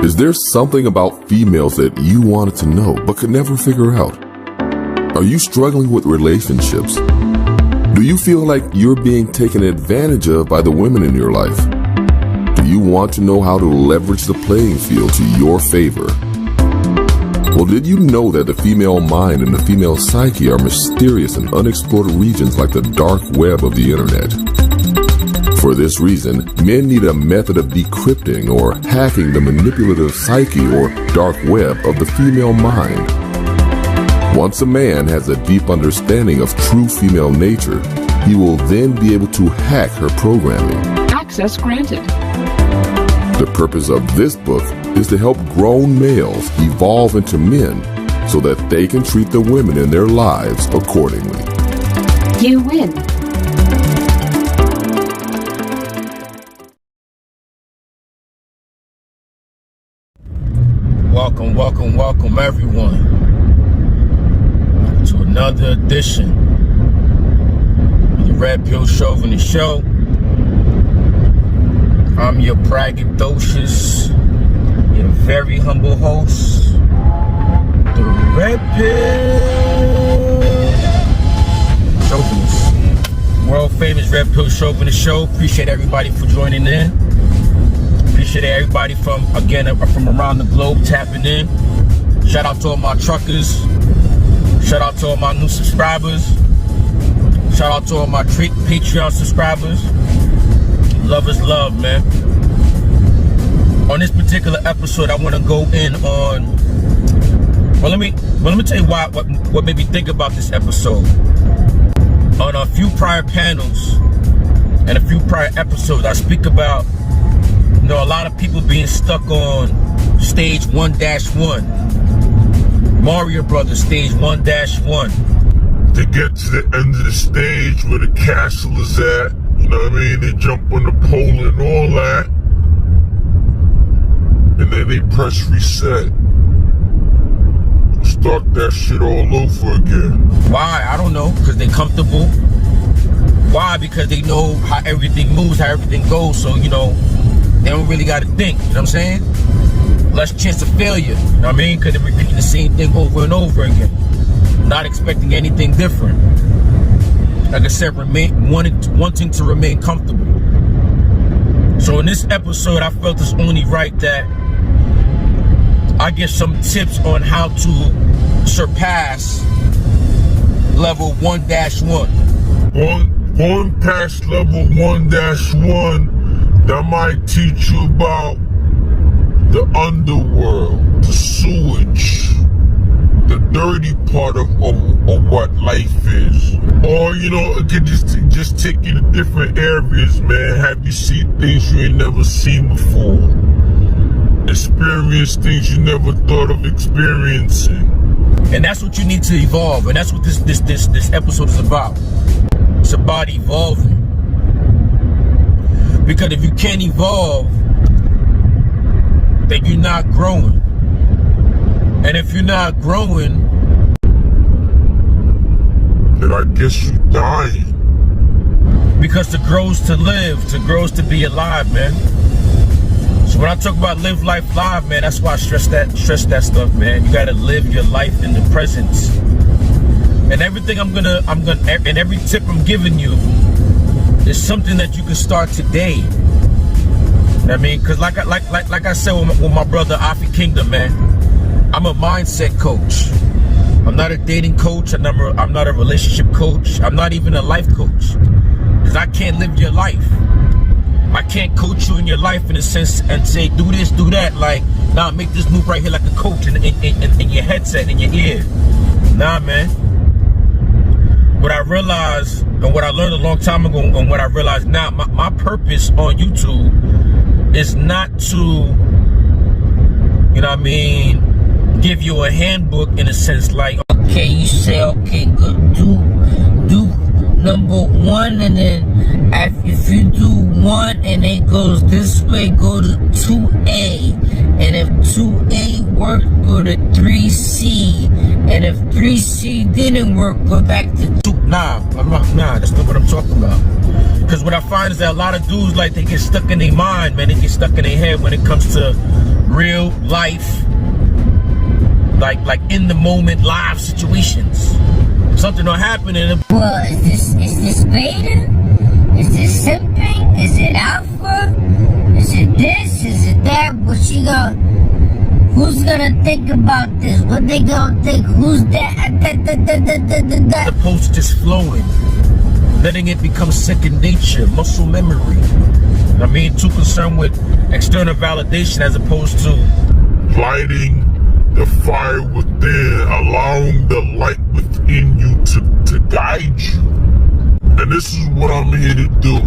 Is there something about females that you wanted to know but could never figure out? Are you struggling with relationships? Do you feel like you're being taken advantage of by the women in your life? Do you want to know how to leverage the playing field to your favor? Well, did you know that the female mind and the female psyche are mysterious and unexplored regions like the dark web of the internet? For this reason, men need a method of decrypting or hacking the manipulative psyche or dark web of the female mind. Once a man has a deep understanding of true female nature, he will then be able to hack her programming. Access granted. The purpose of this book is to help grown males evolve into men so that they can treat the women in their lives accordingly. You win. Welcome, welcome, welcome everyone to another edition of the Red Pill Chauvinist Show. I'm your braggadocious, your very humble host, the Red Pill Chauvinist. World famous Red Pill Chauvinist Show. Appreciate everybody for joining in. Appreciate everybody from around the globe tapping in. Shout out to all my truckers. Shout out to all my new subscribers. Shout out to all my Patreon subscribers. Love is love, man. On this particular episode, I want to go in on. Let me tell you what made me think about this episode. On a few prior panels and a few prior episodes, I speak about a lot of people being stuck on stage 1-1. Mario Brothers stage 1-1. They get to the end of the stage where the castle is at. You know what I mean? They jump on the pole and all that. And then they press reset. Start that shit all over again. Why? I don't know. Because they're comfortable. Why? Because they know how everything moves, how everything goes. So, they don't really got to think. You know what I'm saying? Less chance of failure. You know what I mean? Because they're repeating the same thing over and over again. Not expecting anything different. Like I said, wanting to remain comfortable. So in this episode, I felt it's only right that I give some tips on how to surpass level 1-1. Going past level 1-1, that might teach you about the underworld, the sewage, the dirty part of what life is. Or, it could just take you to different areas, man. Have you seen things you ain't never seen before. Experience things you never thought of experiencing. And that's what you need to evolve. And that's what this episode is about. It's about evolving. Because if you can't evolve, then you're not growing. And if you're not growing, then I guess you're dying. Because to grow is to live, to grow is to be alive, man. So when I talk about live life live, man, that's why I stress that stuff, man. You gotta live your life in the present. And everything and every tip I'm giving you is something that you can start today. You know what I mean? Because like I said with my brother Afi Kingdom, man, I'm a mindset coach. I'm not a dating coach. I'm not a relationship coach. I'm not even a life coach. Because I can't live your life. I can't coach you in your life in a sense and say, do this, do that. Like, nah, make this move right here like a coach in your headset, in your ear. Nah, man. What I realized and what I learned a long time ago and what I realize now, my purpose on YouTube is not to, give you a handbook in a sense like, okay, you say, okay, good, do number 1, and then if you do 1 and it goes this way, go to 2A, And if 2A worked, go to 3C. And if 3C didn't work, go back to 2. Nah, that's not what I'm talking about. Because what I find is that a lot of dudes, like, they get stuck in their mind, man. They get stuck in their head when it comes to real life, like in the moment live situations. Something will happen and Well, is this beta? Is this simping? Is it alpha? Is it this? Is it that? Who's gonna think about this? What they gonna think? Who's that? as opposed to just flowing, letting it become second nature, muscle memory. I mean, too concerned with external validation as opposed to lighting the fire within, allowing the light within you to guide you. And this is what I'm here to do.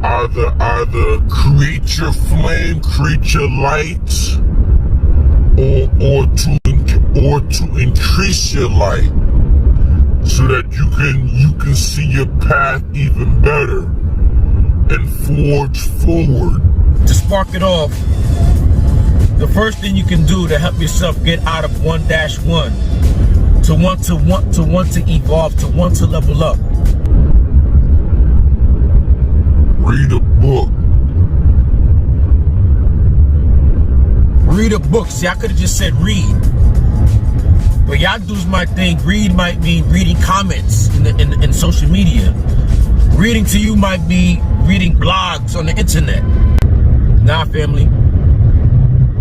Either create your flame, create your light, or to increase your light so that you can see your path even better and forge forward. to spark it off. The first thing you can do to help yourself get out of 1-1, to want to evolve, to want to level up. Read a book. Read a book. See, I could have just said read. But y'all dudes might think read might mean reading comments in social media. Reading to you might be reading blogs on the internet. Nah, family.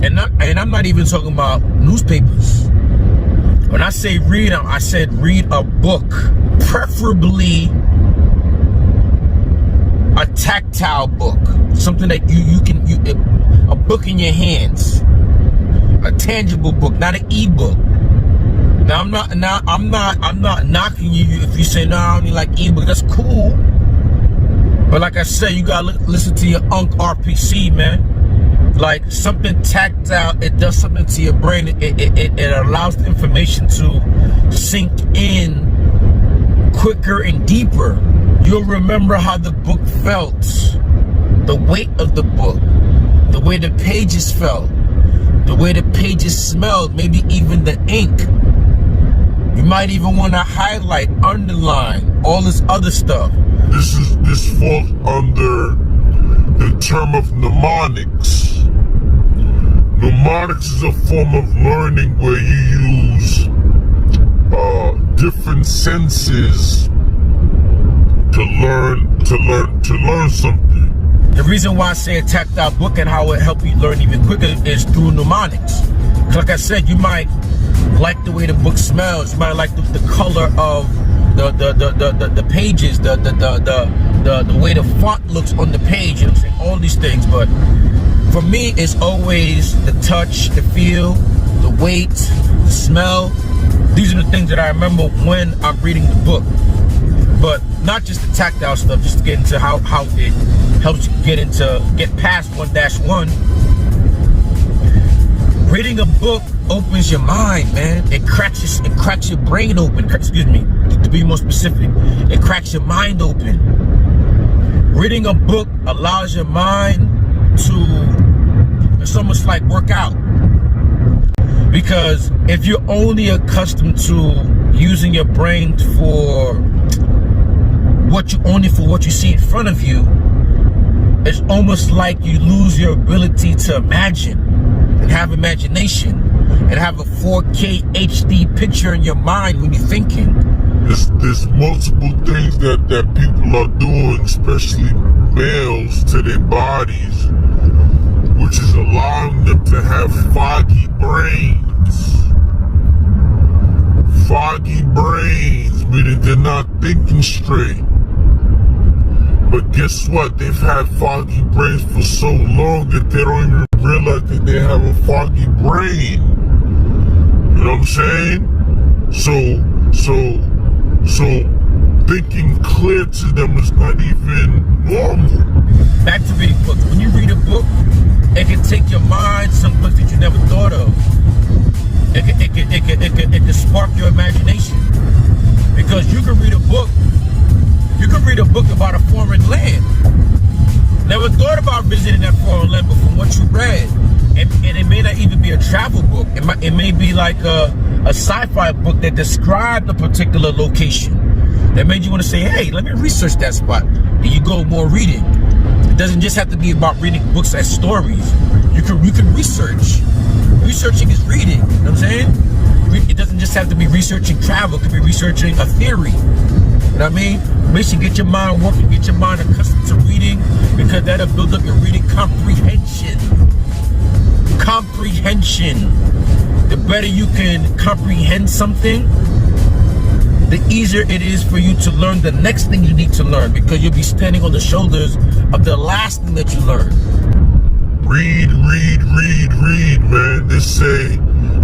And I'm not even talking about newspapers. When I say read, I said read a book. Preferably a tactile book. Something that you can a book in your hands. A tangible book, not an ebook. Now I'm not knocking you if you say no, I only like ebook. That's cool. But like I said, you gotta listen to your Unc RPC, man. Like something tactile, it does something to your brain. It allows the information to sink in quicker and deeper. You'll remember how the book felt, the weight of the book, the way the pages felt, the way the pages smelled, maybe even the ink. You might even want to highlight, underline, all this other stuff. This falls under the term of mnemonics. Mnemonics is a form of learning where you use different senses to learn something. The reason why I say a tactile book and how it helps you learn even quicker is through mnemonics. Like I said, you might like the way the book smells. You might like the color of the pages, the way the font looks on the page. You know what I'm saying? All these things. But for me, it's always the touch, the feel, the weight, the smell. These are the things that I remember when I'm reading the book. But not just the tactile stuff, just to get into how it helps you get past 1-1. Reading a book opens your mind, man. It cracks your brain open. Excuse me, to be more specific, it cracks your mind open. Reading a book allows your mind to, it's almost like work out. Because if you're only accustomed to using your brain for what you see in front of you, it's almost like you lose your ability to imagine and have imagination and have a 4K HD picture in your mind when you're thinking. There's multiple things that people are doing, especially males, to their bodies, which is allowing them to have foggy brains. Foggy brains, meaning they're not thinking straight. But guess what? They've had foggy brains for so long that they don't even realize that they have a foggy brain. You know what I'm saying? So thinking clear to them is not even normal. Back to reading books. When you read a book, it can take your mind some books that you never thought of. It can spark your imagination. Because you can read a book. You can read a book about a foreign land. Never thought about visiting that foreign land, but from what you read, be a travel book. It may be like a sci-fi book that described a particular location. That made you want to say, hey, let me research that spot. And you go more reading. It doesn't just have to be about reading books as stories. You can research. Researching is reading. You know what I'm saying? It doesn't just have to be researching travel. It could be researching a theory. You know what I mean? Makes you get your mind working, get your mind accustomed to reading, because that'll build up your reading comprehension. Comprehension. The better you can comprehend something, the easier it is for you to learn the next thing you need to learn, because you'll be standing on the shoulders of the last thing that you learned. Read, man. They say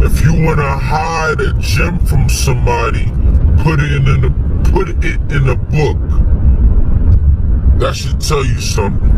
if you want to hide a gem from somebody, put it in a book. That should tell you something.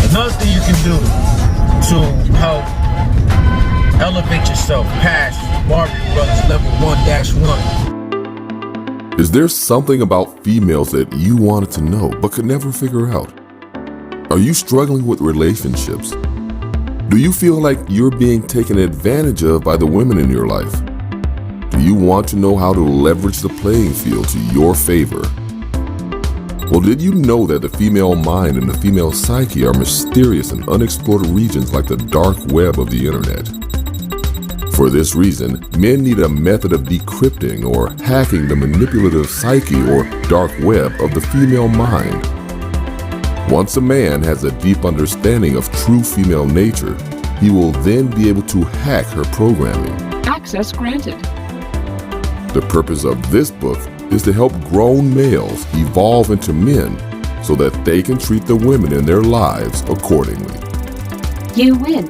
Another thing you can do to help elevate yourself past Margaret Brothers level 1-1. Is there something about females that you wanted to know but could never figure out? Are you struggling with relationships? Do you feel like you're being taken advantage of by the women in your life? Do you want to know how to leverage the playing field to your favor? Well, did you know that the female mind and the female psyche are mysterious and unexplored regions like the dark web of the internet? For this reason, men need a method of decrypting or hacking the manipulative psyche or dark web of the female mind. Once a man has a deep understanding of true female nature, he will then be able to hack her programming. Access granted. The purpose of this book is to help grown males evolve into men so that they can treat the women in their lives accordingly. You win.